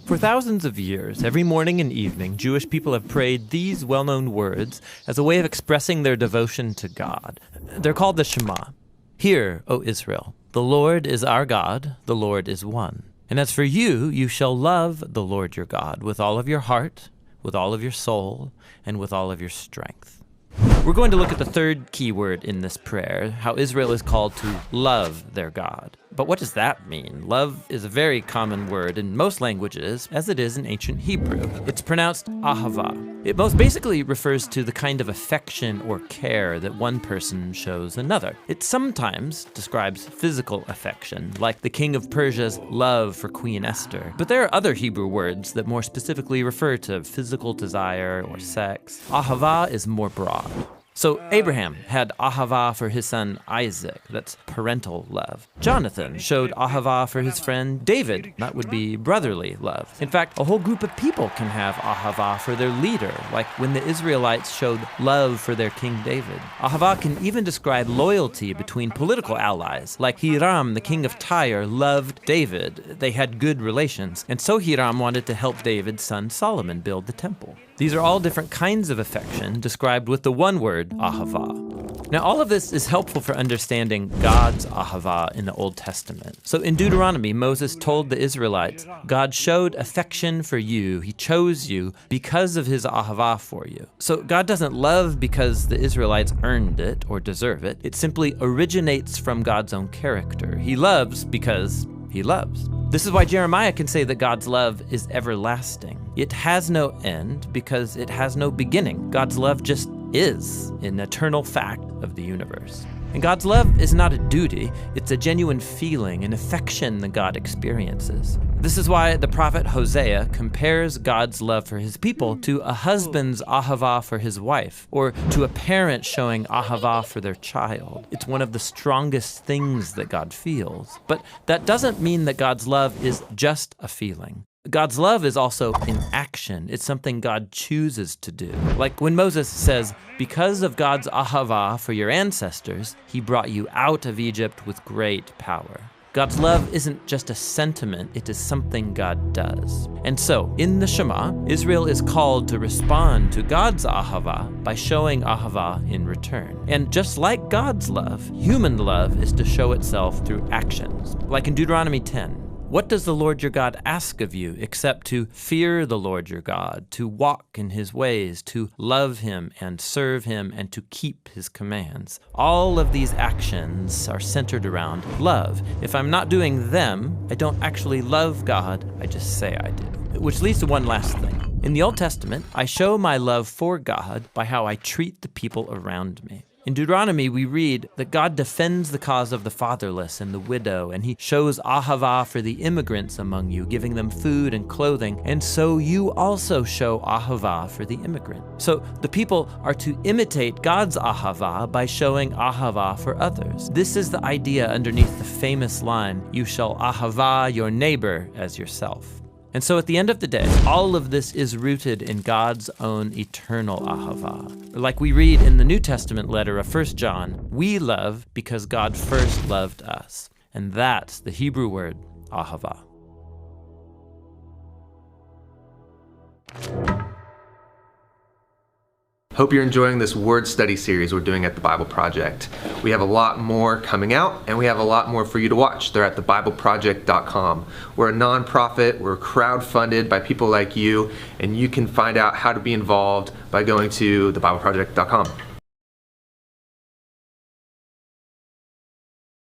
For thousands of years, every morning and evening, Jewish people have prayed these well-known words as a way of expressing their devotion to God. They're called the Shema. Hear, O Israel, the Lord is our God, the Lord is one. And as for you, you shall love the Lord your God with all of your heart, with all of your soul, and with all of your strength. We're going to look at the third key word in this prayer, how Israel is called to love their God. But what does that mean? Love is a very common word in most languages, as it is in ancient Hebrew. It's pronounced ahava. It most basically refers to the kind of affection or care that one person shows another. It sometimes describes physical affection, like the king of Persia's love for Queen Esther. But there are other Hebrew words that more specifically refer to physical desire or sex. Ahava is more broad. So Abraham had ahava for his son Isaac, that's parental love. Jonathan showed ahava for his friend David, that would be brotherly love. In fact, a whole group of people can have ahava for their leader, like when the Israelites showed love for their King David. Ahava can even describe loyalty between political allies, like Hiram, the king of Tyre, loved David. They had good relations, and so Hiram wanted to help David's son Solomon build the temple. These are all different kinds of affection described with the one word, ahava. Now, all of this is helpful for understanding God's ahava in the Old Testament. So in Deuteronomy, Moses told the Israelites, God showed affection for you. He chose you because of his ahava for you. So God doesn't love because the Israelites earned it or deserve it. It simply originates from God's own character. He loves because he loves. This is why Jeremiah can say that God's love is everlasting. It has no end because it has no beginning. God's love just is an eternal fact of the universe. And God's love is not a duty, it's a genuine feeling, an affection that God experiences. This is why the prophet Hosea compares God's love for his people to a husband's ahava for his wife, or to a parent showing ahava for their child. It's one of the strongest things that God feels. But that doesn't mean that God's love is just a feeling. God's love is also in action. It's something God chooses to do. Like when Moses says, because of God's ahava for your ancestors, he brought you out of Egypt with great power. God's love isn't just a sentiment, it is something God does. And so, in the Shema, Israel is called to respond to God's ahava by showing ahava in return. And just like God's love, human love is to show itself through actions. Like in Deuteronomy 10. What does the Lord your God ask of you except to fear the Lord your God, to walk in his ways, to love him and serve him, and to keep his commands? All of these actions are centered around love. If I'm not doing them, I don't actually love God, I just say I do. Which leads to one last thing. In the Old Testament, I show my love for God by how I treat the people around me. In Deuteronomy, we read that God defends the cause of the fatherless and the widow, and he shows ahava for the immigrants among you, giving them food and clothing, and so you also show ahava for the immigrant. So the people are to imitate God's ahava by showing ahava for others. This is the idea underneath the famous line, you shall ahava your neighbor as yourself. And so at the end of the day, all of this is rooted in God's own eternal ahava. Like we read in the New Testament letter of 1 John, we love because God first loved us. And that's the Hebrew word ahava. Hope you're enjoying this word study series we're doing at the Bible Project. We have a lot more coming out, and we have a lot more for you to watch. They're at thebibleproject.com. We're a nonprofit, we're crowdfunded by people like you, and you can find out how to be involved by going to thebibleproject.com.